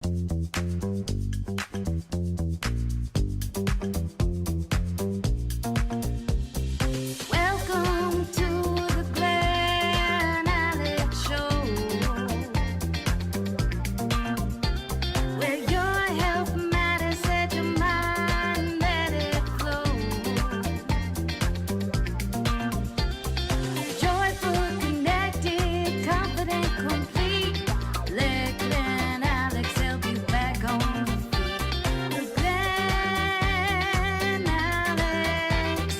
Welcome to the Glen Alex Show, where your health matters, set your mind, let it flow. Joyful, connected, confident, complete. Let Glen Alex help you back on your feet. The Glen Alex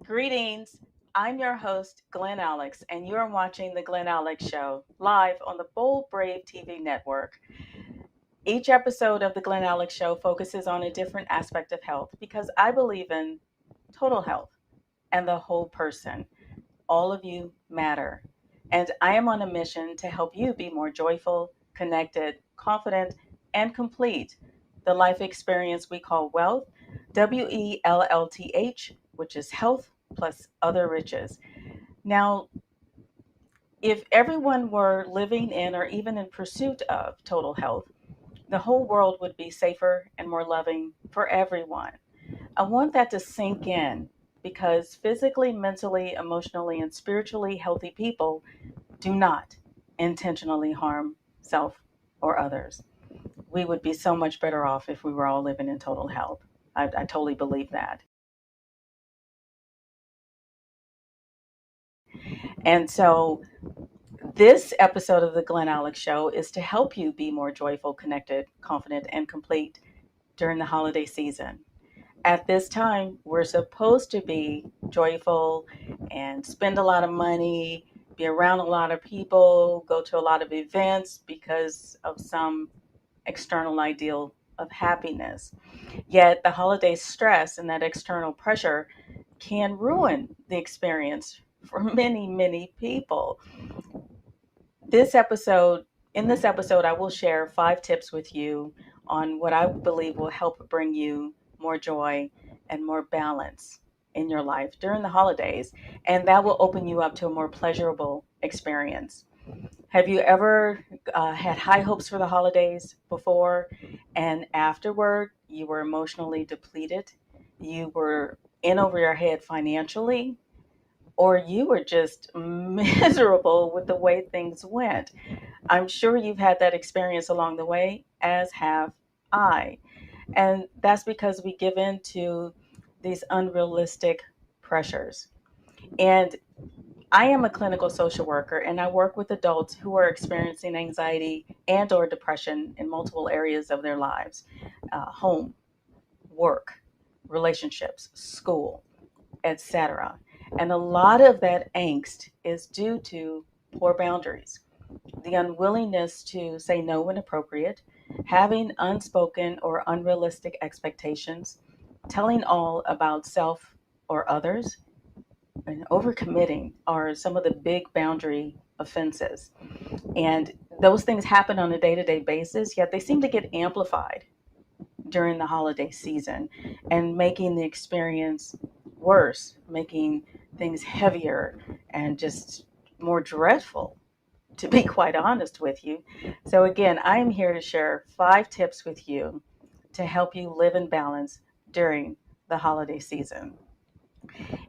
Greetings. I'm your host, Glen Alex, and you're watching The Glen Alex Show live on the Bold Brave TV network. Each episode of The Glen Alex Show focuses on a different aspect of health because I believe in total health and the whole person. All of you matter. And I am on a mission to help you be more joyful, connected, confident, and complete. The life experience we call wealth, WELLTH, which is health plus other riches. Now, if everyone were living in or even in pursuit of total health, the whole world would be safer and more loving for everyone. I want that to sink in because physically, mentally, emotionally, and spiritually healthy people do not intentionally harm self or others. We would be so much better off if we were all living in total health. I totally believe that. And so, this episode of the Glen Alex Show is to help you be more joyful, connected, confident, and complete during the holiday season. At this time, we're supposed to be joyful and spend a lot of money, be around a lot of people, go to a lot of events because of some external ideal of happiness. Yet the holiday stress and that external pressure can ruin the experience for many, many people. This episode, in this episode, I will share 5 tips with you on what I believe will help bring you more joy and more balance in your life during the holidays, and that will open you up to a more pleasurable experience. Have you ever had high hopes for the holidays before, and afterward you were emotionally depleted? You were in over your head financially, or you were just miserable with the way things went? I'm sure you've had that experience along the way, as have I. And that's because we give in to these unrealistic pressures. And I am a clinical social worker and I work with adults who are experiencing anxiety and or depression in multiple areas of their lives. Home, work, relationships, school, etc. And a lot of that angst is due to poor boundaries, the unwillingness to say no when appropriate, having unspoken or unrealistic expectations, telling all about self or others, and overcommitting are some of the big boundary offenses. And those things happen on a day to day basis, yet they seem to get amplified during the holiday season and making the experience worse, making things heavier and just more dreadful, to be quite honest with you. So, again, I'm here to share 5 tips with you to help you live in balance during the holiday season.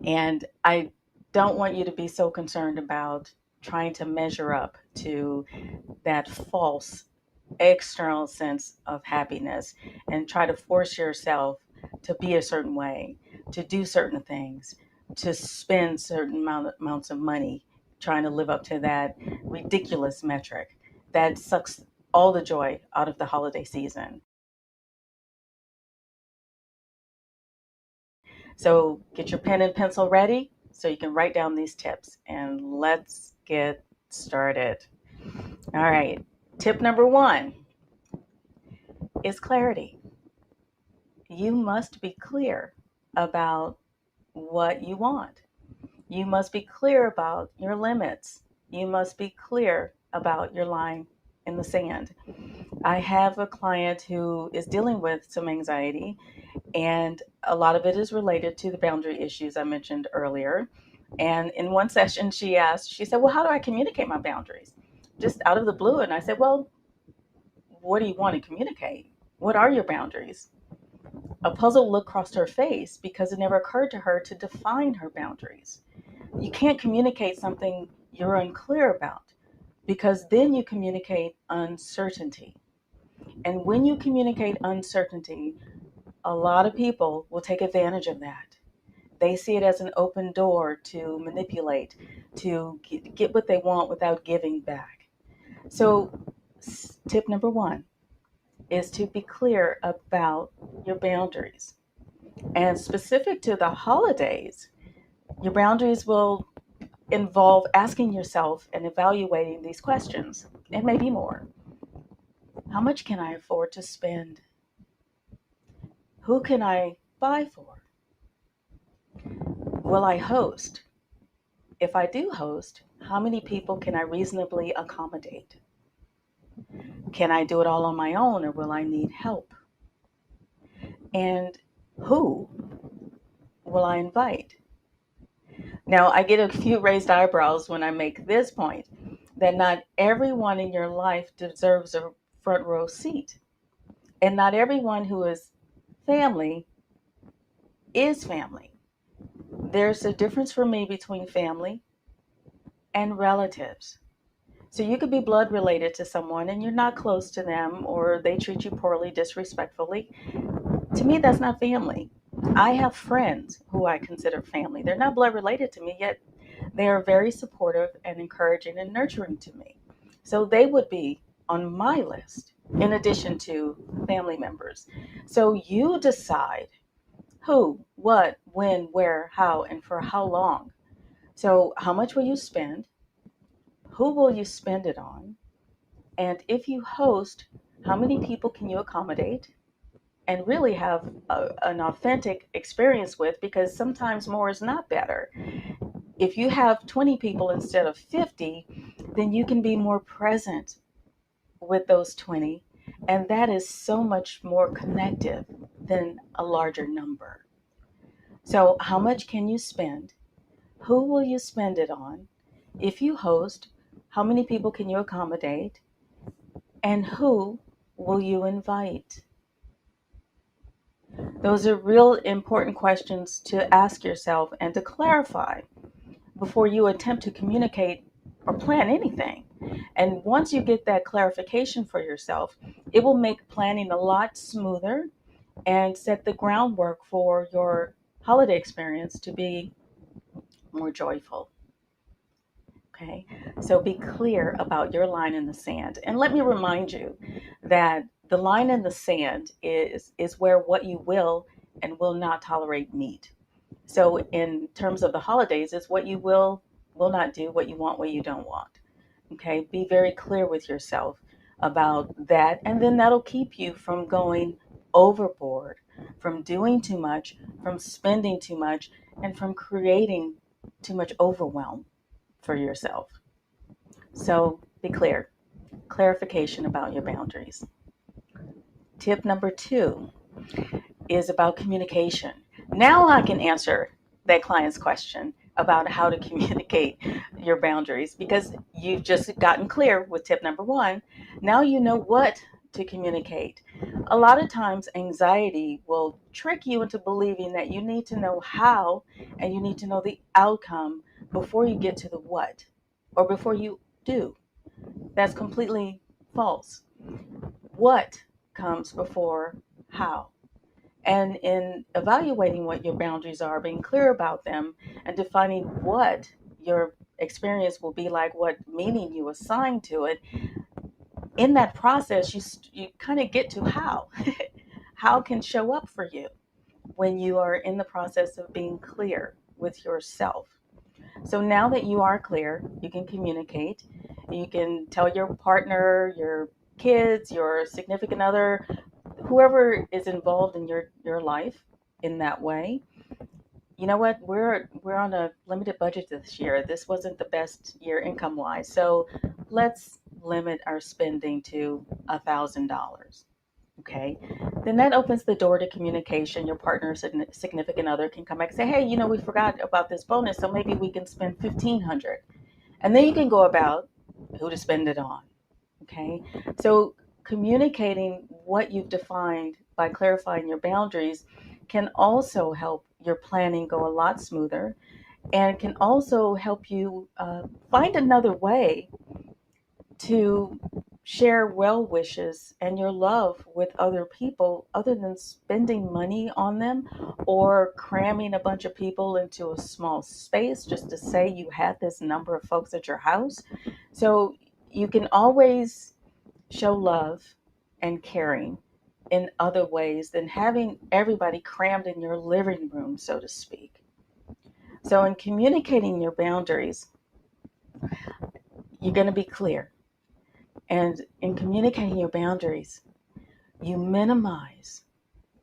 And I don't want you to be so concerned about trying to measure up to that false external sense of happiness and try to force yourself to be a certain way, to do certain things, to spend certain amounts of money trying to live up to that ridiculous metric that sucks all the joy out of the holiday season. So get your pen and pencil ready so you can write down these tips and let's get started. All right. Tip number 1 is clarity. You must be clear about what you want. You must be clear about your limits. You must be clear about your line in the sand. I have a client who is dealing with some anxiety, and a lot of it is related to the boundary issues I mentioned earlier. And in one session, she said, well, how do I communicate my boundaries? Just out of the blue. And I said, well, what do you want to communicate? What are your boundaries? A puzzled look crossed her face because it never occurred to her to define her boundaries. You can't communicate something you're unclear about because then you communicate uncertainty. And when you communicate uncertainty, a lot of people will take advantage of that. They see it as an open door to manipulate, to get what they want without giving back. So, tip number one is to be clear about your boundaries. And specific to the holidays, your boundaries will involve asking yourself and evaluating these questions, and maybe more. How much can I afford to spend? Who can I buy for? Will I host? If I do host, how many people can I reasonably accommodate? Can I do it all on my own or will I need help? And who will I invite? Now, I get a few raised eyebrows when I make this point that not everyone in your life deserves a front row seat. And not everyone who is family is family. There's a difference for me between family and relatives. So you could be blood related to someone and you're not close to them or they treat you poorly, disrespectfully. To me, that's not family. I have friends who I consider family. They're not blood related to me, yet they are very supportive and encouraging and nurturing to me. So they would be on my list in addition to family members. So you decide who, what, when, where, how, and for how long. So, how much will you spend? Who will you spend it on? And if you host, how many people can you accommodate and really have an authentic experience with? Because sometimes more is not better. If you have 20 people instead of 50, then you can be more present with those 20. And that is so much more connective than a larger number. So, how much can you spend? Who will you spend it on? If you host, how many people can you accommodate? And who will you invite? Those are real important questions to ask yourself and to clarify before you attempt to communicate or plan anything. And once you get that clarification for yourself, it will make planning a lot smoother and set the groundwork for your holiday experience to be more joyful. Okay, so be clear about your line in the sand. And let me remind you that the line in the sand is where what you will and will not tolerate meet. So in terms of the holidays, it's what you will not do, what you want, what you don't want. Okay, be very clear with yourself about that, and then that'll keep you from going overboard, from doing too much, from spending too much, and from creating too much overwhelm for yourself. So be clear. Clarification about your boundaries. Tip number two is about communication. Now I can answer that client's question about how to communicate your boundaries because you've just gotten clear with tip number one. Now you know what to communicate. A lot of times, anxiety will trick you into believing that you need to know how and you need to know the outcome before you get to the what or before you do. That's completely false. What comes before how? And in evaluating what your boundaries are, being clear about them, and defining what your experience will be like, what meaning you assign to it, in that process, you kind of get to how. How can show up for you when you are in the process of being clear with yourself. So now that you are clear, you can communicate. You can tell your partner, your kids, your significant other, whoever is involved in your life in that way. You know what? We're on a limited budget this year. This wasn't the best year income wise. So let's limit our spending to $1,000. Okay, then that opens the door to communication. Your partner or significant other can come back and say, hey, we forgot about this bonus, so maybe we can spend 1,500. And then you can go about who to spend it on. Okay, so communicating what you've defined by clarifying your boundaries can also help your planning go a lot smoother, and can also help you find another way to share well wishes and your love with other people other than spending money on them or cramming a bunch of people into a small space just to say you had this number of folks at your house. So you can always show love and caring in other ways than having everybody crammed in your living room, so to speak. So, in communicating your boundaries, you're going to be clear. And in communicating your boundaries, you minimize,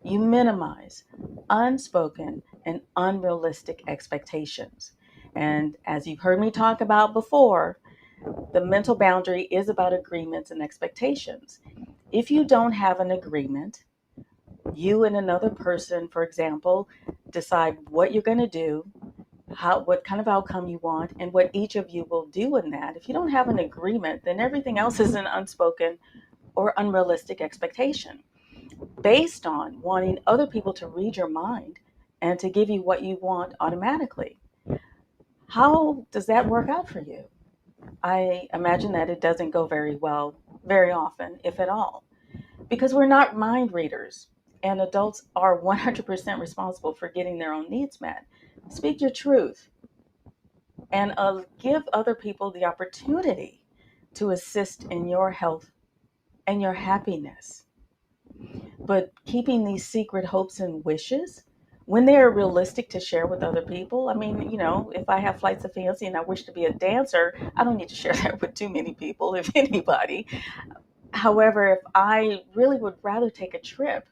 you minimize unspoken and unrealistic expectations. And as you've heard me talk about before, the mental boundary is about agreements and expectations. If you don't have an agreement, you and another person, for example, decide what you're going to do, what kind of outcome you want, and what each of you will do in that. If you don't have an agreement, then everything else is an unspoken or unrealistic expectation based on wanting other people to read your mind and to give you what you want automatically. How does that work out for you? I imagine that it doesn't go very well very often, if at all, because we're not mind readers, and adults are 100% responsible for getting their own needs met. Speak your truth and give other people the opportunity to assist in your health and your happiness. But keeping these secret hopes and wishes, when they are realistic to share with other people, I mean, if I have flights of fancy and I wish to be a dancer, I don't need to share that with too many people, if anybody. However, if I really would rather take a trip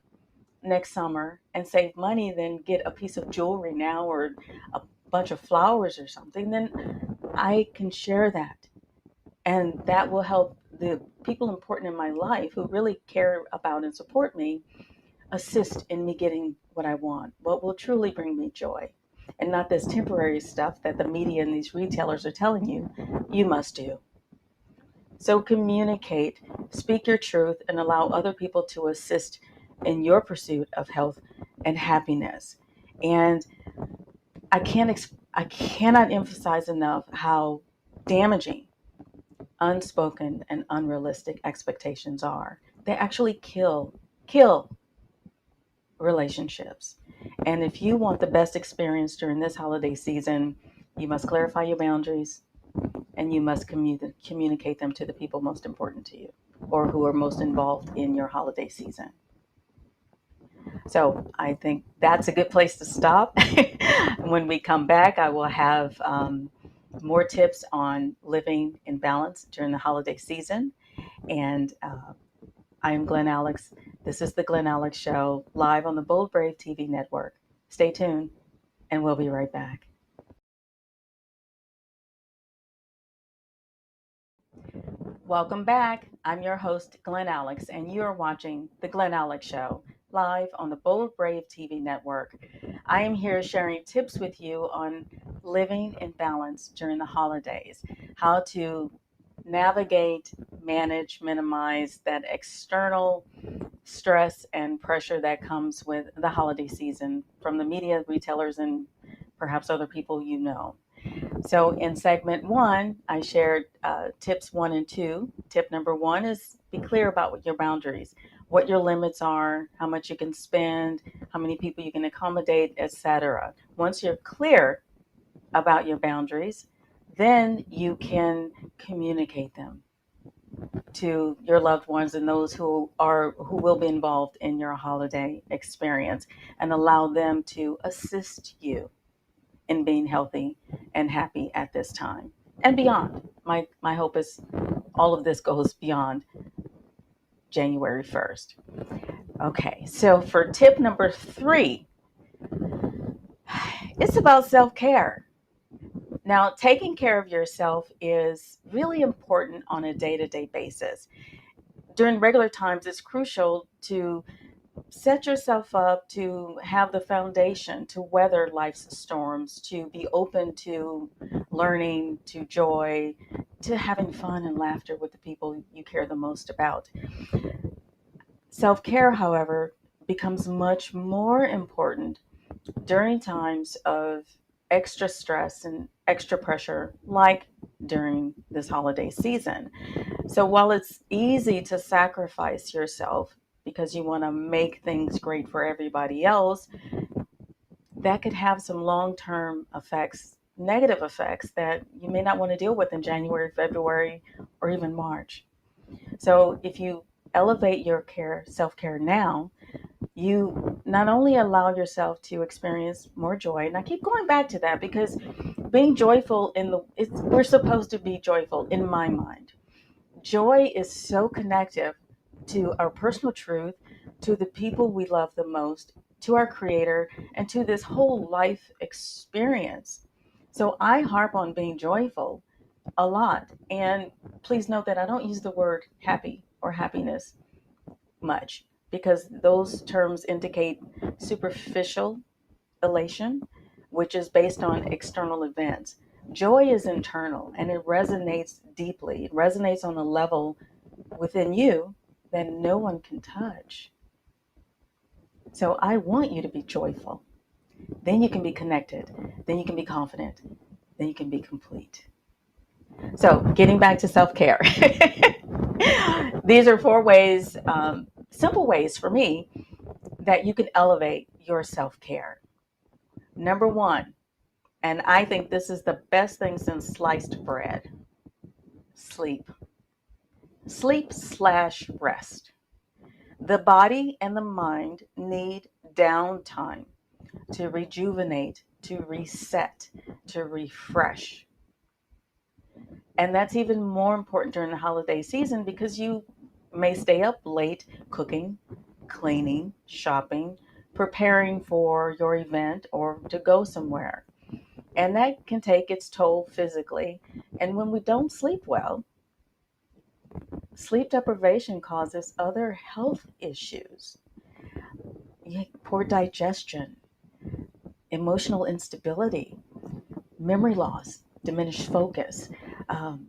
next summer and save money than get a piece of jewelry now or a bunch of flowers or something, then I can share that. And that will help the people important in my life who really care about and support me assist in me getting what I want, what will truly bring me joy, and not this temporary stuff that the media and these retailers are telling you you must do. So communicate, speak your truth, and allow other people to assist in your pursuit of health and happiness. And I cannot emphasize enough how damaging unspoken and unrealistic expectations are. They actually kill relationships. And if you want the best experience during this holiday season, you must clarify your boundaries and you must communicate them to the people most important to you or who are most involved in your holiday season. So I think that's a good place to stop. When we come back, I will have more tips on living in balance during the holiday season. And I am Glen Alex. This is the Glen Alex Show, live on the Bold Brave TV network. Stay tuned, and we'll be right back. Welcome back. I'm your host, Glen Alex, and you are watching the Glen Alex Show, live on the Bold Brave TV network. I am here sharing tips with you on living in balance during the holidays, how to navigate, manage, minimize that external stress and pressure that comes with the holiday season from the media, retailers, and perhaps other people you know. So, in segment one, I shared tips one and two. Tip number one is be clear about what your boundaries, what your limits are, how much you can spend, how many people you can accommodate, etc. Once you're clear about your boundaries, then you can communicate them to your loved ones and those who will be involved in your holiday experience, and allow them to assist you in being healthy and happy at this time and beyond. My hope is all of this goes beyond January 1st. Okay, so for tip number 3, it's about self-care. Now, taking care of yourself is really important on a day-to-day basis. during regular times, it's crucial to set yourself up to have the foundation to weather life's storms, to be open to learning, to joy, to having fun and laughter with the people you care the most about. Self care, however, becomes much more important during times of extra stress and extra pressure, like during this holiday season. So while it's easy to sacrifice yourself because you want to make things great for everybody else, that could have some long term effects, negative effects that you may not want to deal with in January, February, or even March. So if you elevate your care, self care now, you not only allow yourself to experience more joy, and I keep going back to that because being joyful we're supposed to be joyful in my mind. Joy is so connective to our personal truth, to the people we love the most, to our creator, and to this whole life experience. So I harp on being joyful a lot. And please note that I don't use the word happy or happiness much because those terms indicate superficial elation, which is based on external events. Joy is internal and it resonates deeply. It resonates on a level within you that no one can touch. So I want you to be joyful. Then you can be connected. Then you can be confident. Then you can be complete. So, getting back to self care, these are four ways, simple ways for me, that you can elevate your self care. Number one, and I think this is the best thing since sliced bread: sleep. Sleep slash rest. The body and the mind need downtime to rejuvenate, to reset, to refresh. And that's even more important during the holiday season because you may stay up late cooking, cleaning, shopping, preparing for your event or to go somewhere. And that can take its toll physically. And when we don't sleep well, sleep deprivation causes other health issues, poor digestion, emotional instability, memory loss, diminished focus, um,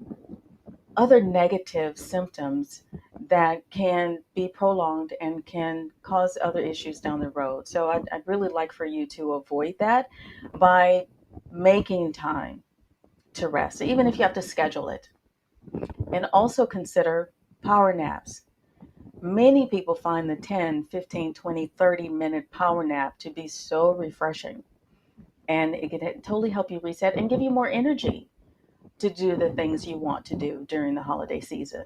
other negative symptoms that can be prolonged and can cause other issues down the road. So I'd really like for you to avoid that by making time to rest, even if you have to schedule it. And also consider power naps. Many people find the 10, 15, 20, 30-minute power nap to be so refreshing. And it can totally help you reset and give you more energy to do the things you want to do during the holiday season.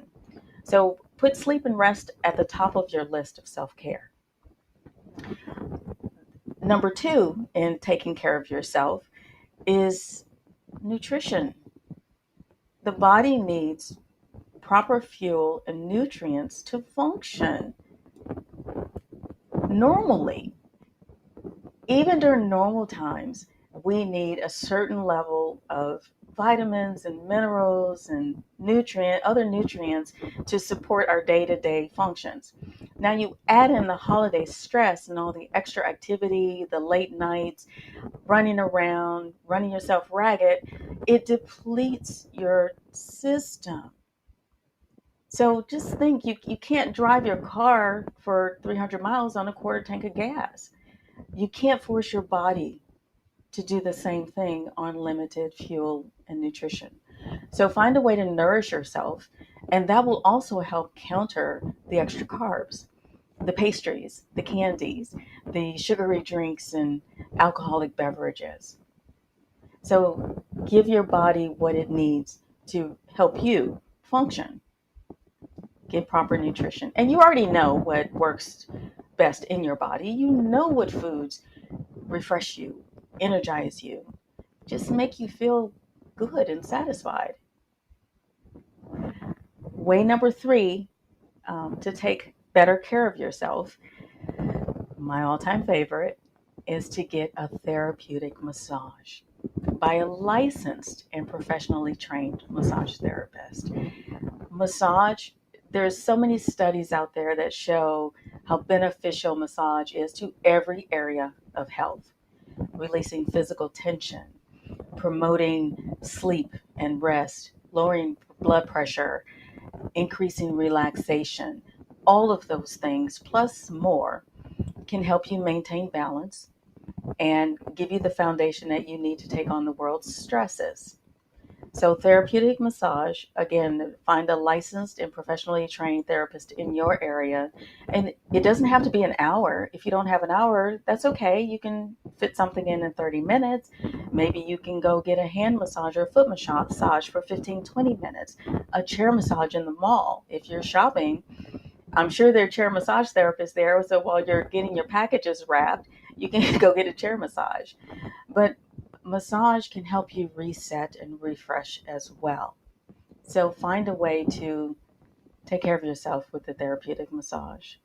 So put sleep and rest at the top of your list of self care. Number two, in taking care of yourself, is nutrition. The body needs proper fuel and nutrients to function normally. Even during normal times, we need a certain level of vitamins and minerals and other nutrients to support our day-to-day functions. Now you add in the holiday stress and all the extra activity, the late nights, running around, running yourself ragged, it depletes your system. So just think you can't drive your car for 300 miles on a quarter tank of gas. You can't force your body to do the same thing on limited fuel and nutrition. So find a way to nourish yourself, and that will also help counter the extra carbs, the pastries, the candies, the sugary drinks, and alcoholic beverages. So give your body what it needs to help you function. Get proper nutrition. And you already know what works best in your body. You know what foods refresh you, energize you, just make you feel good and satisfied. Way number three, to take better care of yourself, my all time favorite, is to get a therapeutic massage by a licensed and professionally trained massage therapist. Massage There's so many studies out there that show how beneficial massage is to every area of health, releasing physical tension, promoting sleep and rest, lowering blood pressure, increasing relaxation. All of those things, plus more, can help you maintain balance and give you the foundation that you need to take on the world's stresses. So, therapeutic massage, again, find a licensed and professionally trained therapist in your area. And it doesn't have to be an hour. If you don't have an hour, that's okay. You can fit something in 30 minutes. Maybe you can go get a hand massage or a foot massage for 15, 20 minutes. A chair massage in the mall. If you're shopping, I'm sure there are chair massage therapists there. So while you're getting your packages wrapped, you can go get a chair massage. But massage can help you reset and refresh as well. So find a way to take care of yourself with the therapeutic massage.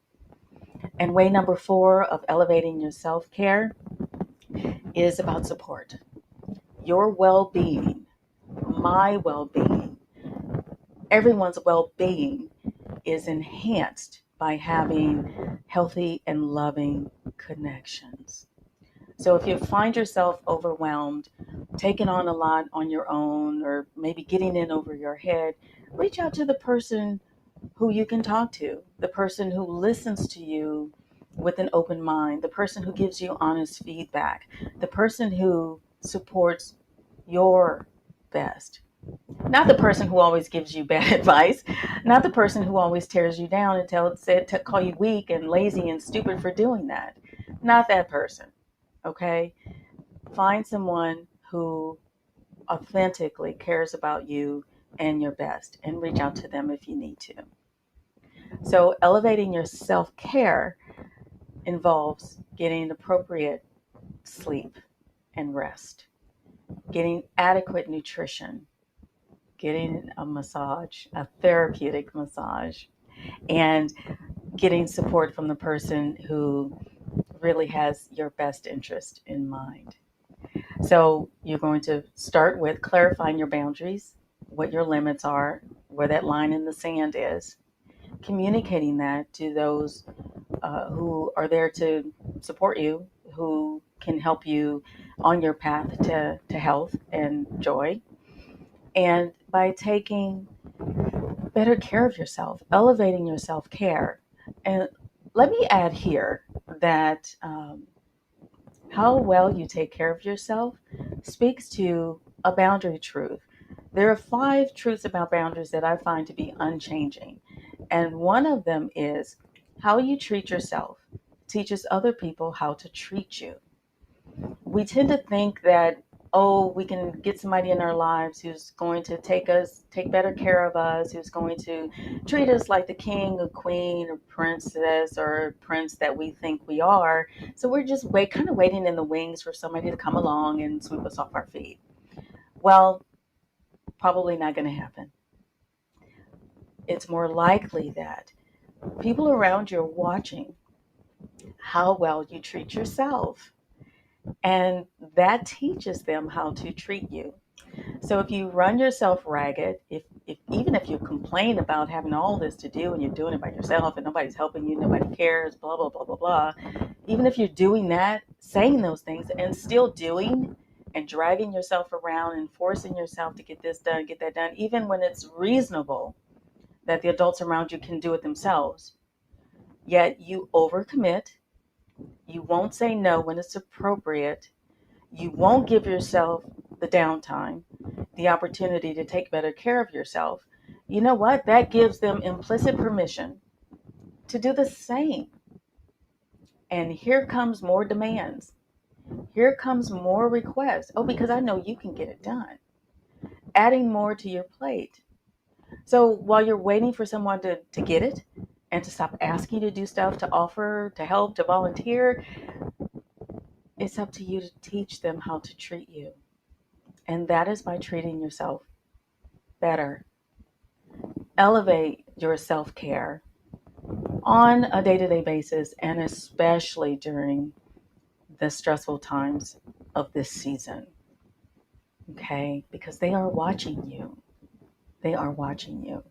And way number 4 of elevating your self care is about support. Your well being, my well being, everyone's well being is enhanced by having healthy and loving connections. So if you find yourself overwhelmed, taking on a lot on your own, or maybe getting in over your head, reach out to the person who you can talk to, the person who listens to you with an open mind, the person who gives you honest feedback, the person who supports your best. Not the person who always gives you bad advice, not the person who always tears you down and call you weak and lazy and stupid for doing that. Not that person. Okay? Find someone who authentically cares about you and your best and reach out to them if you need to. So, elevating your self care involves getting appropriate sleep and rest, getting adequate nutrition, getting a massage, a therapeutic massage, and getting support from the person who really has your best interest in mind. So you're going to start with clarifying your boundaries, what your limits are, where that line in the sand is, communicating that to those who are there to support you, who can help you on your path to health and joy. And by taking better care of yourself, elevating your self care. And let me add here that how well you take care of yourself speaks to a boundary truth. There are 5 truths about boundaries that I find to be unchanging. And one of them is how you treat yourself teaches other people how to treat you. We tend to think that, oh, we can get somebody in our lives who's going to take better care of us, who's going to treat us like the king or queen or princess or prince that we think we are. So we're just kind of waiting in the wings for somebody to come along and sweep us off our feet. Well, probably not going to happen. It's more likely that people around you are watching how well you treat yourself. And that teaches them how to treat you. So if you run yourself ragged, if even if you complain about having all this to do and you're doing it by yourself and nobody's helping you, nobody cares, blah, blah, blah, blah, blah. Even if you're doing that, saying those things and still doing and dragging yourself around and forcing yourself to get this done, get that done, even when it's reasonable that the adults around you can do it themselves, yet you overcommit, you won't say no when it's appropriate, you won't give yourself the downtime, the opportunity to take better care of yourself. You know what? That gives them implicit permission to do the same. And here comes more demands. Here comes more requests. Oh, because I know you can get it done. Adding more to your plate. So while you're waiting for someone to get it and to stop asking you to do stuff, to offer, to help, to volunteer, it's up to you to teach them how to treat you. And that is by treating yourself better. Elevate your self care on a day to day basis, and especially during the stressful times of this season. Okay? Because they are watching you. They are watching you.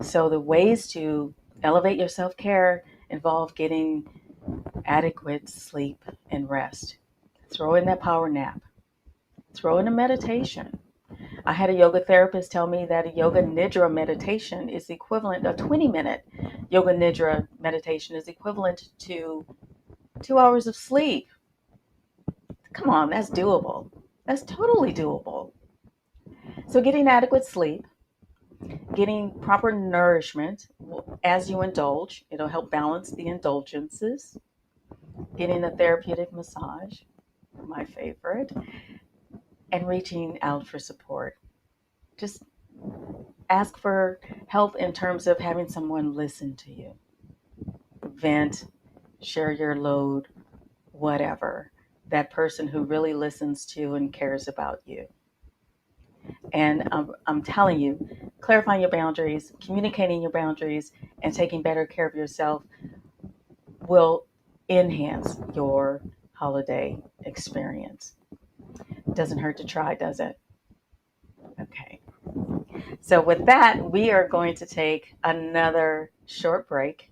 So the ways to elevate your self-care involve getting adequate sleep and rest. Throw in that power nap. Throw in a meditation. I had a yoga therapist tell me that a yoga nidra meditation is equivalent, a 20-minute yoga nidra meditation is equivalent to 2 hours of sleep. Come on, that's doable. That's totally doable. So, getting adequate sleep, getting proper nourishment as you indulge, it'll help balance the indulgences. Getting a therapeutic massage, my favorite, and reaching out for support. Just ask for help in terms of having someone listen to you, vent, share your load, whatever. That person who really listens to and cares about you. And I'm telling you, clarifying your boundaries, communicating your boundaries, and taking better care of yourself will enhance your holiday experience. Doesn't hurt to try, does it? Okay. So, with that, we are going to take another short break.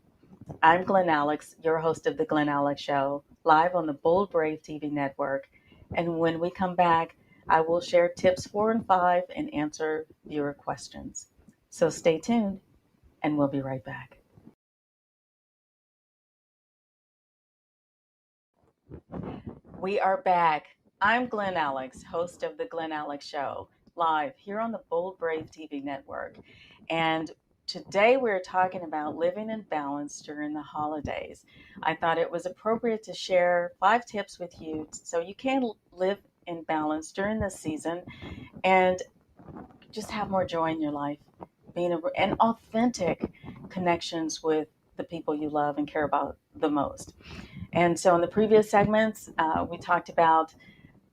I'm Glen Alex, your host of The Glen Alex Show, live on the Bold Brave TV network. And when we come back, I will share tips 4 and 5 and answer viewer questions. So stay tuned, and we'll be right back. We are back. I'm Glen Alex, host of The Glen Alex Show, live here on the Bold Brave TV network. And today we're talking about living in balance during the holidays. I thought it was appropriate to share 5 tips with you so you can live in balance during this season and just have more joy in your life, and authentic connections with the people you love and care about the most. And so in the previous segments, we talked about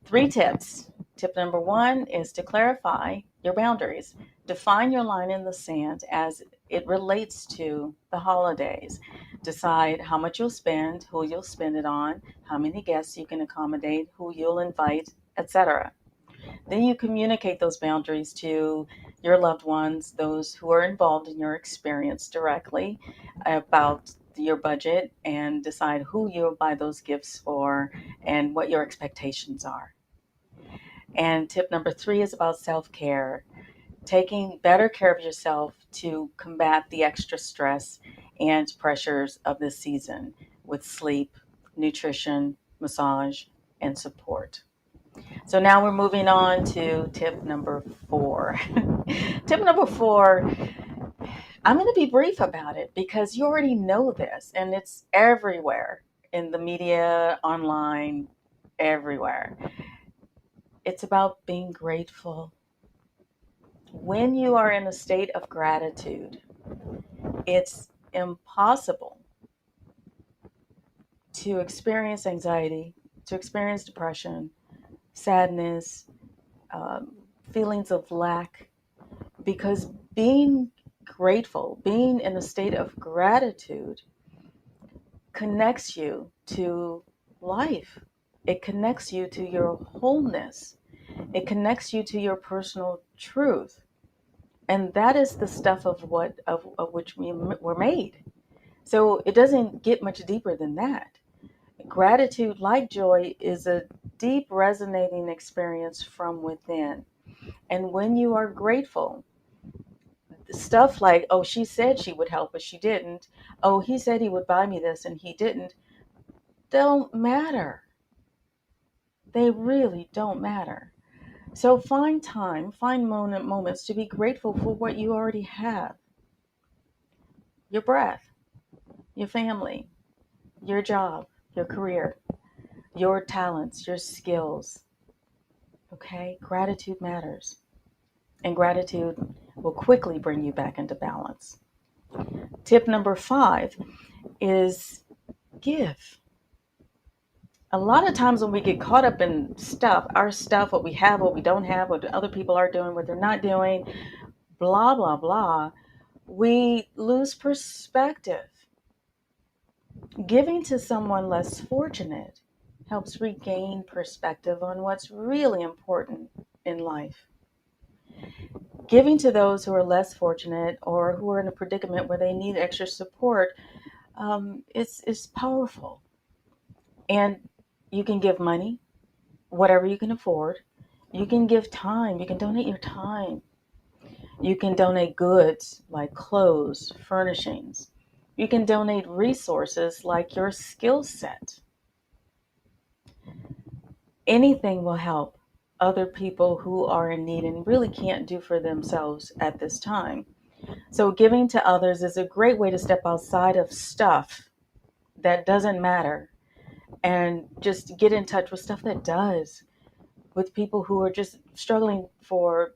3 tips. Tip number 1 is to clarify your boundaries. Define your line in the sand as it relates to the holidays. Decide how much you'll spend, who you'll spend it on, how many guests you can accommodate, who you'll invite, etc. Then you communicate those boundaries to your loved ones, those who are involved in your experience directly, about your budget, and decide who you'll buy those gifts for and what your expectations are. And tip number 3 is about self care, taking better care of yourself to combat the extra stress and pressures of this season with sleep, nutrition, massage, and support. So now we're moving on to tip number 4. Tip number 4, I'm going to be brief about it because you already know this and it's everywhere in the media, online, everywhere. It's about being grateful. When you are in a state of gratitude, it's impossible to experience anxiety, to experience depression, sadness, um, feelings of lack, because being grateful, being in a state of gratitude, connects you to life. It connects you to your wholeness. It connects you to your personal truth. And that is the stuff of which we were made. So it doesn't get much deeper than that. Gratitude, like joy, is a deep resonating experience from within. And when you are grateful, stuff like, oh, she said she would help, but she didn't. Oh, he said he would buy me this and he didn't. Don't matter. They really don't matter. So find time, find moments to be grateful for what you already have: your breath, your family, your job, your career, your talents, your skills. Okay? Gratitude matters. And gratitude will quickly bring you back into balance. Tip number 5 is give. A lot of times when we get caught up in stuff, our stuff, what we have, what we don't have, what other people are doing, what they're not doing, blah, blah, blah, we lose perspective. Giving to someone less fortunate helps regain perspective on what's really important in life. giving to those who are less fortunate or who are in a predicament where they need extra support is powerful. And you can give money, whatever you can afford. You can give time. You can donate your time. You can donate goods like clothes, furnishings. You can donate resources like your skill set. Anything will help other people who are in need and really can't do for themselves at this time. So, giving to others is a great way to step outside of stuff that doesn't matter and just get in touch with stuff that does, with people who are just struggling for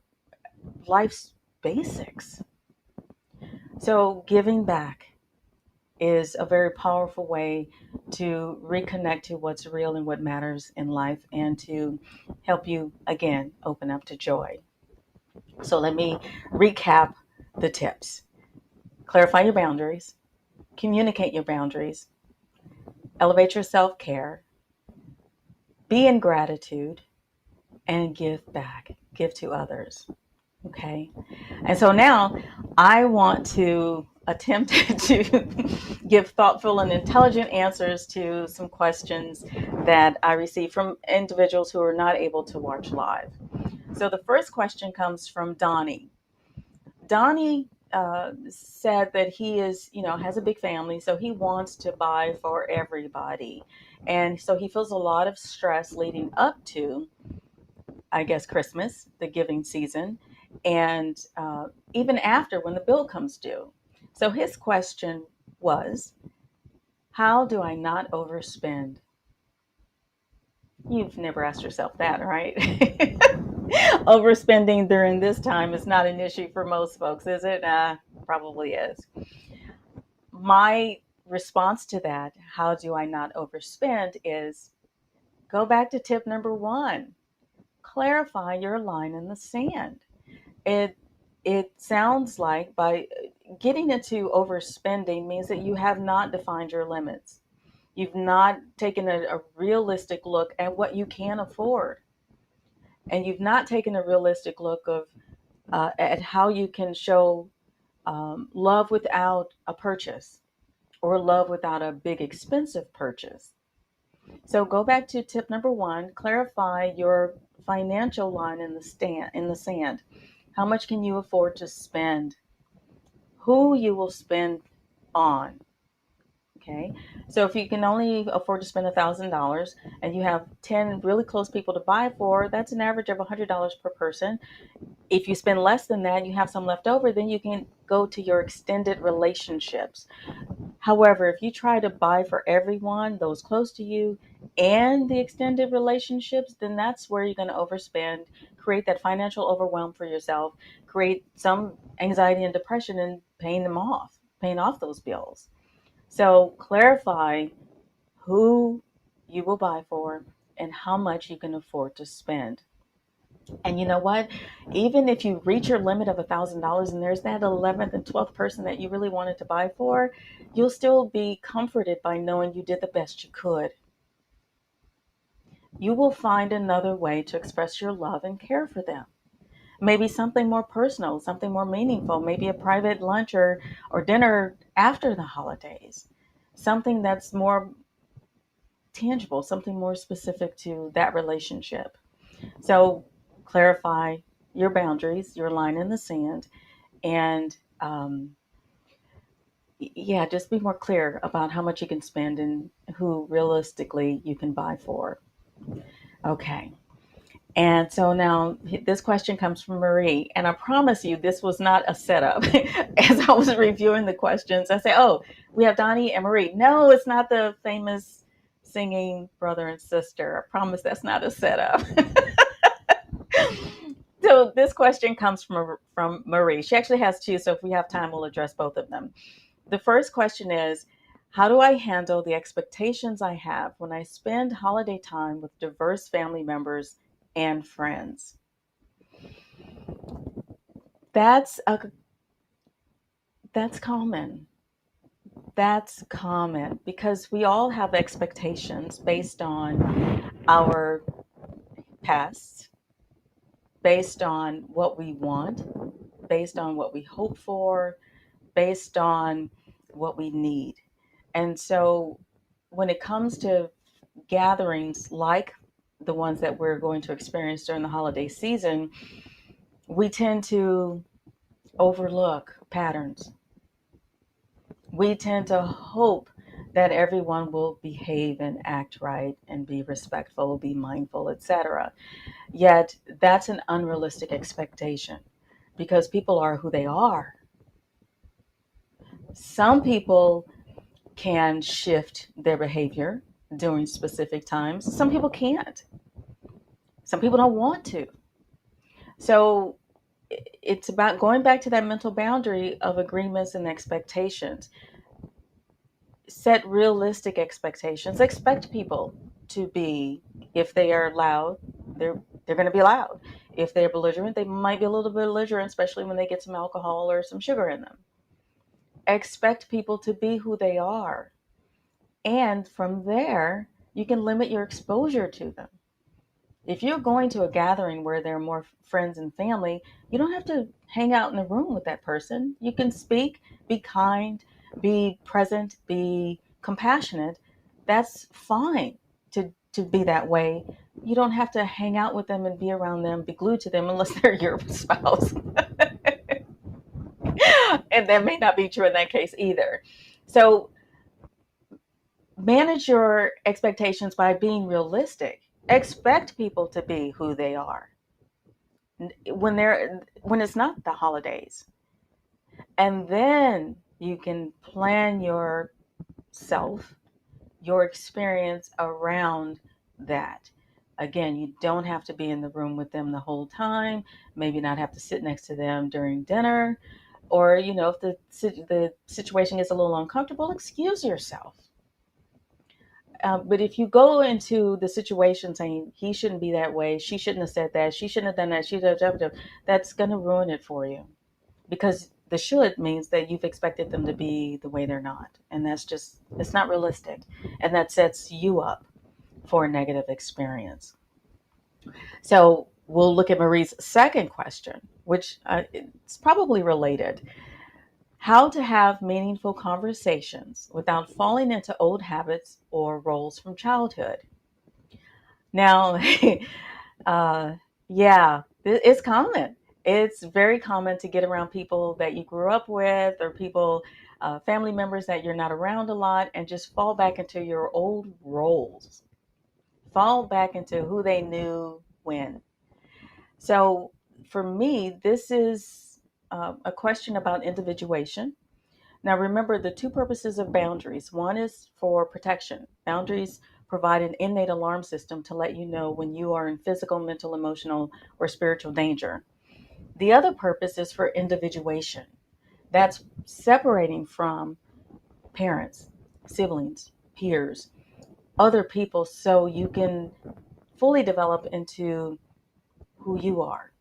life's basics. So, giving back is a very powerful way to reconnect to what's real and what matters in life and to help you, again, open up to joy. So, let me recap the tips. Clarify your boundaries, communicate your boundaries, elevate your self care, be in gratitude, and give back, give to others. Okay. And so now I want to attempt to give thoughtful and intelligent answers to some questions that I received from individuals who are not able to watch live. So the first question comes from Donnie. Donnie said that he is, has a big family, so he wants to buy for everybody. And so he feels a lot of stress leading up to, I guess, Christmas, the giving season, and even after when the bill comes due. So his question was, how do I not overspend? You've never asked yourself that, right? Overspending during this time is not an issue for most folks, is it? Probably is. My response to that, how do I not overspend, is go back to tip number one. Clarify your line in the sand. It it sounds like by getting into overspending means that you have not defined your limits. You've not taken a realistic look at what you can afford, and you've not taken a realistic look of at how you can show love without a purchase or love without a big expensive purchase. So go back to tip number one, clarify your financial line in the sand. How much can you afford to spend? Who you will spend on. Okay. So if you can only afford to spend $1,000 and you have 10 really close people to buy for, that's an average of $100 per person. If you spend less than that, you have some left over, then you can go to your extended relationships. However, if you try to buy for everyone, those close to you, and the extended relationships, then that's where you're going to overspend, create that financial overwhelm for yourself, create some anxiety and depression and paying off those bills. So clarify who you will buy for and how much you can afford to spend. And you know what? Even if you reach your limit of $1,000 and there's that 11th and 12th person that you really wanted to buy for, you'll still be comforted by knowing you did the best you could. You will find another way to express your love and care for them. Maybe something more personal, something more meaningful, maybe a private lunch or dinner after the holidays. Something that's more tangible, something more specific to that relationship. So clarify your boundaries, your line in the sand, and yeah, just be more clear about how much you can spend and who realistically you can buy for. Okay. And so now this question comes from Marie, and I promise you this was not a setup. As I was reviewing the questions, I say, "Oh, we have Donnie and Marie." No, it's not the famous singing brother and sister. I promise that's not a setup. So this question comes from Marie. She actually has two, so if we have time, we'll address both of them. The first question is, how do I handle the expectations I have when I spend holiday time with diverse family members and friends? That's a that's common. That's common because we all have expectations based on our past, based on what we want, based on what we hope for, based on what we need. And so when it comes to gatherings like the ones that we're going to experience during the holiday season, we tend to overlook patterns. We tend to hope that everyone will behave and act right and be respectful, be mindful, etc. Yet that's an unrealistic expectation because people are who they are. Some people can shift their behavior during specific times. Some people can't. Some people don't want to. So it's about going back to that mental boundary of agreements and expectations. Set realistic expectations. Expect people to be, if they are loud, they're going to be loud. If they're belligerent, they might be a little bit belligerent, especially when they get some alcohol or some sugar in them. Expect people to be who they are. And from there, you can limit your exposure to them. If you're going to a gathering where there are more friends and family, you don't have to hang out in the room with that person. You can speak, be kind, be present, be compassionate. That's fine to be that way. You don't have to hang out with them and be around them, be glued to them unless they're your spouse. And that may not be true in that case either. So manage your expectations by being realistic. Expect people to be who they are when it's not the holidays, and then you can plan yourself, your experience around that. Again, you don't have to be in the room with them the whole time, maybe not have to sit next to them during dinner, or if the situation gets a little uncomfortable, excuse yourself. But if you go into the situation saying he shouldn't be that way, she shouldn't have said that, she shouldn't have done that, that's going to ruin it for you, because the should means that you've expected them to be the way they're not, and it's not realistic, and that sets you up for a negative experience. So we'll look at Marie's second question, which it's probably related. How to have meaningful conversations without falling into old habits or roles from childhood. Now, uh, yeah, it's common. It's very common to get around people that you grew up with, or people, family members that you're not around a lot, and just fall back into your old roles, fall back into who they knew when. So for me, this is a question about individuation. Now, remember the two purposes of boundaries. One is for protection. Boundaries provide an innate alarm system to let you know when you are in physical, mental, emotional, or spiritual danger. The other purpose is for individuation. That's separating from parents, siblings, peers, other people, so you can fully develop into who you are.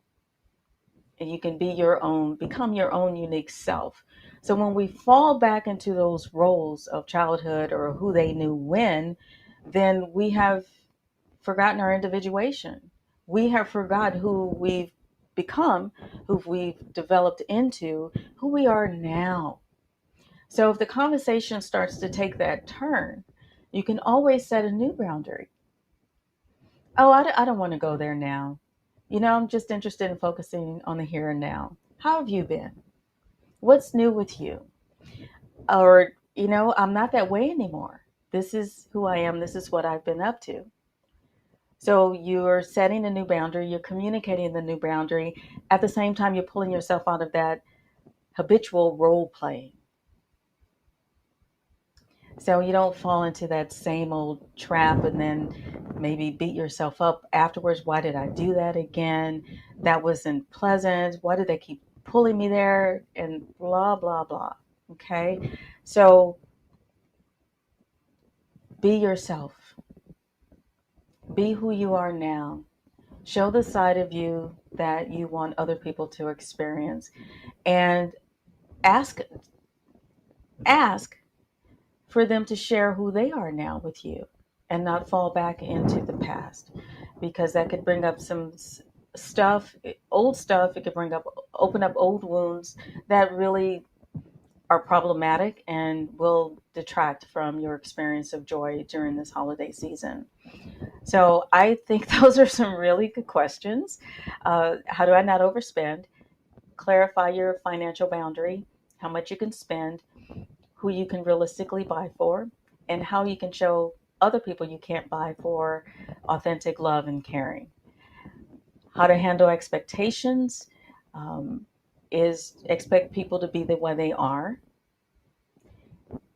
And you can become your own unique self. So when we fall back into those roles of childhood or who they knew when, then we have forgotten our individuation. We have forgotten who we've become, who we've developed into, who we are now. So if the conversation starts to take that turn, you can always set a new boundary. Oh, I don't want to go there now. I'm just interested in focusing on the here and now. How have you been? What's new with you? Or, I'm not that way anymore. This is who I am. This is what I've been up to. So you're setting a new boundary. You're communicating the new boundary. At the same time, you're pulling yourself out of that habitual role playing. So you don't fall into that same old trap and then maybe beat yourself up afterwards. Why did I do that again? That wasn't pleasant. Why did they keep pulling me there? And blah, blah, blah. Okay. So be yourself. Be who you are now. Show the side of you that you want other people to experience. And ask ask for them to share who they are now with you and not fall back into the past, because that could bring up some stuff, old stuff. It could open up old wounds that really are problematic and will detract from your experience of joy during this holiday season. So I think those are some really good questions. How do I not overspend? Clarify your financial boundary, how much you can spend, who you can realistically buy for, and how you can show other people you can't buy for authentic love and caring. How to handle expectations is expect people to be the way they are.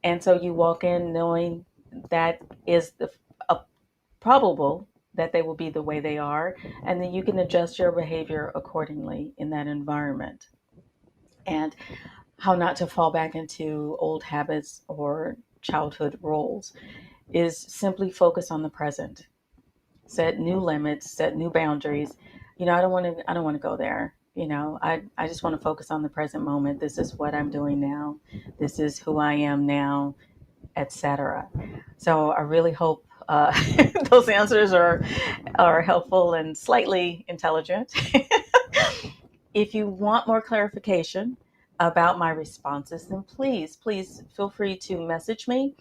And so you walk in knowing that is a probable that they will be the way they are, and then you can adjust your behavior accordingly in that environment. And how not to fall back into old habits or childhood roles is simply focus on the present. Set new limits, set new boundaries. I don't want to go there. I just want to focus on the present moment. This is what I'm doing now. This is who I am now, etc. So I really hope those answers are helpful and slightly intelligent. If you want more clarification about my responses, then please feel free to message me.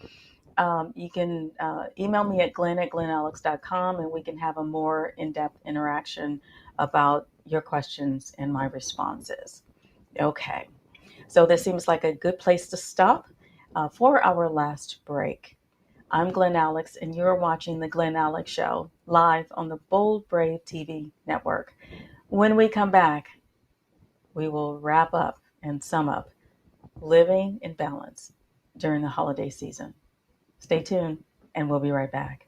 You can email me at glenalex.com, and we can have a more in-depth interaction about your questions and my responses. Okay, so this seems like a good place to stop for our last break. I'm Glen Alex, and you're watching The Glen Alex Show live on the Bold Brave TV network. When we come back, we will wrap up and sum up living in balance during the holiday season. Stay tuned, and we'll be right back.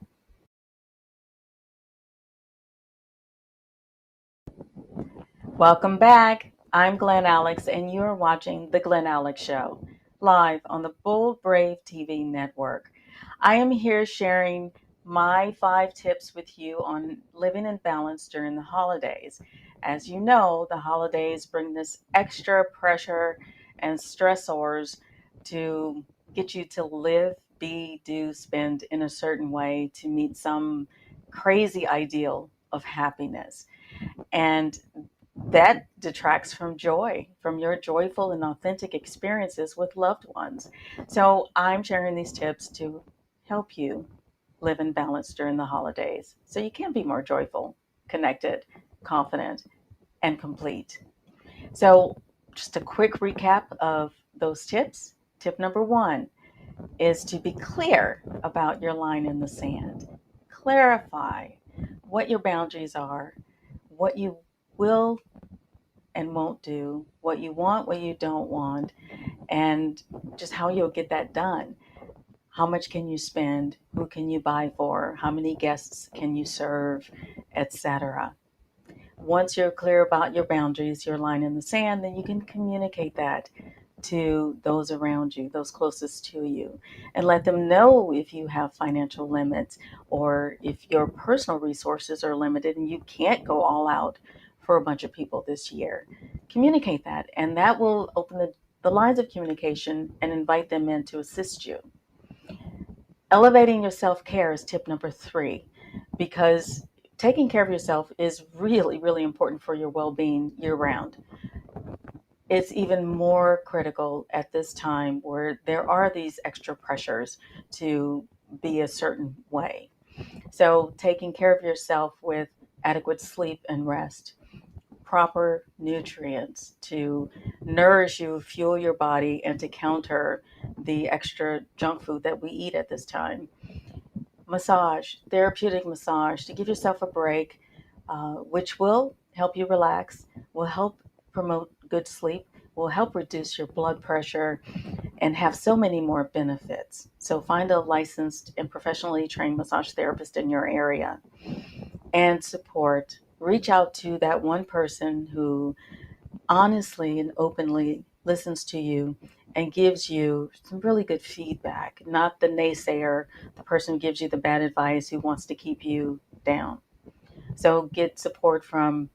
Welcome back. I'm Glen Alex, and you're watching The Glen Alex Show, live on the Bold Brave TV network. I am here sharing my 5 tips with you on living in balance during the holidays. As you know, the holidays bring this extra pressure and stressors to get you to live, be, do, spend in a certain way to meet some crazy ideal of happiness. And that detracts from joy, from your joyful and authentic experiences with loved ones. So I'm sharing these tips to help you live in balance during the holidays so you can be more joyful, connected, confident, and complete. So, just a quick recap of those tips. Tip number 1 is to be clear about your line in the sand. Clarify what your boundaries are, what you will and won't do, what you want, what you don't want, and just how you'll get that done. How much can you spend? Who can you buy for? How many guests can you serve, etc. Once you're clear about your boundaries, your line in the sand, then you can communicate that to those around you, those closest to you, and let them know if you have financial limits or if your personal resources are limited and you can't go all out for a bunch of people this year. Communicate that, and that will open the lines of communication and invite them in to assist you. Elevating your self care is tip number 3, because taking care of yourself is really, really important for your well being year round. It's even more critical at this time where there are these extra pressures to be a certain way. So, taking care of yourself with adequate sleep and rest, proper nutrients to nourish you, fuel your body, and to counter the extra junk food that we eat at this time. Massage, therapeutic massage to give yourself a break, which will help you relax, will help promote good sleep, will help reduce your blood pressure, and have so many more benefits. So find a licensed and professionally trained massage therapist in your area and support. Reach out to that one person who honestly and openly listens to you and gives you some really good feedback, not the naysayer, the person who gives you the bad advice who wants to keep you down. So get support from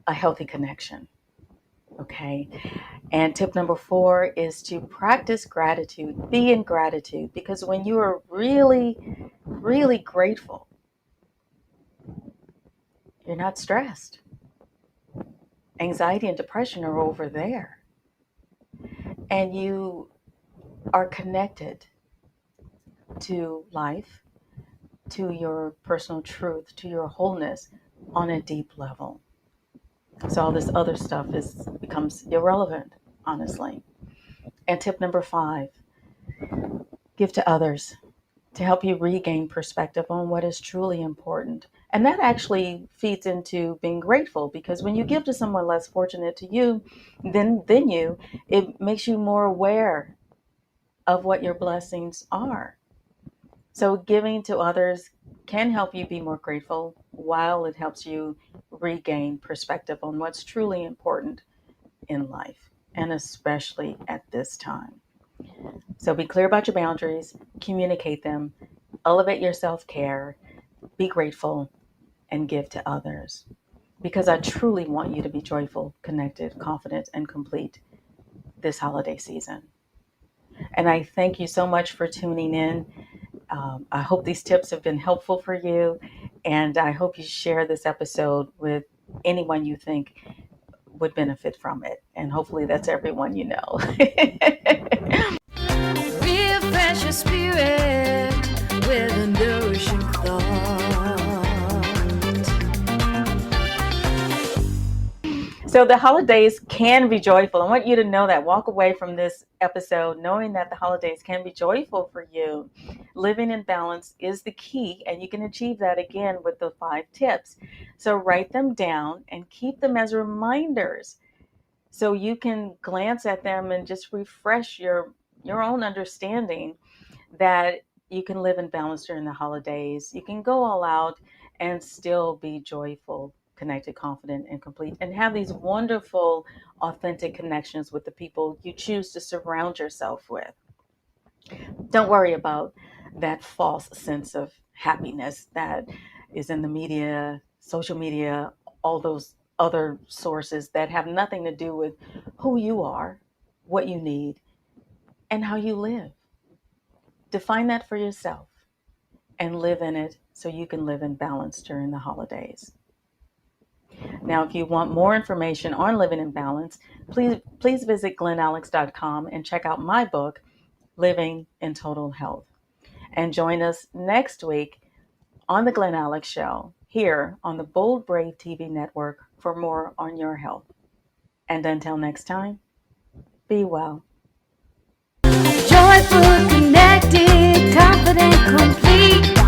a healthy connection. Okay. And tip number 4 is to practice gratitude. Be in gratitude, because when you are really, really grateful, you're not stressed. Anxiety and depression are over there. And you are connected to life, to your personal truth, to your wholeness on a deep level. So all this other stuff becomes irrelevant, honestly. And tip number 5, give to others to help you regain perspective on what is truly important. And that actually feeds into being grateful, because when you give to someone less fortunate to you than you, it makes you more aware of what your blessings are. So giving to others can help you be more grateful, while it helps you regain perspective on what's truly important in life, and especially at this time. So be clear about your boundaries, communicate them, elevate your self-care, be grateful, and give to others. Because I truly want you to be joyful, connected, confident, and complete this holiday season. And I thank you so much for tuning in. I hope these tips have been helpful for you, and I hope you share this episode with anyone you think would benefit from it. And hopefully that's everyone you know. Refresh your spirit with a nourishing thought. So the holidays can be joyful. I want you to know that. Walk away from this episode knowing that the holidays can be joyful for you. Living in balance is the key, and you can achieve that again with the 5 tips. So write them down and keep them as reminders, so you can glance at them and just refresh your own understanding that you can live in balance during the holidays. You can go all out and still be joyful, connected, confident, and complete, and have these wonderful, authentic connections with the people you choose to surround yourself with. Don't worry about that false sense of happiness that is in the media, social media, all those other sources that have nothing to do with who you are, what you need, and how you live. Define that for yourself and live in it, so you can live in balance during the holidays. Now, if you want more information on living in balance, please visit glenalex.com and check out my book, Living in Total Health. And join us next week on the Glen Alex Show here on the Bold Brave TV network for more on your health. And until next time, be well. Joyful, connected, confident, complete.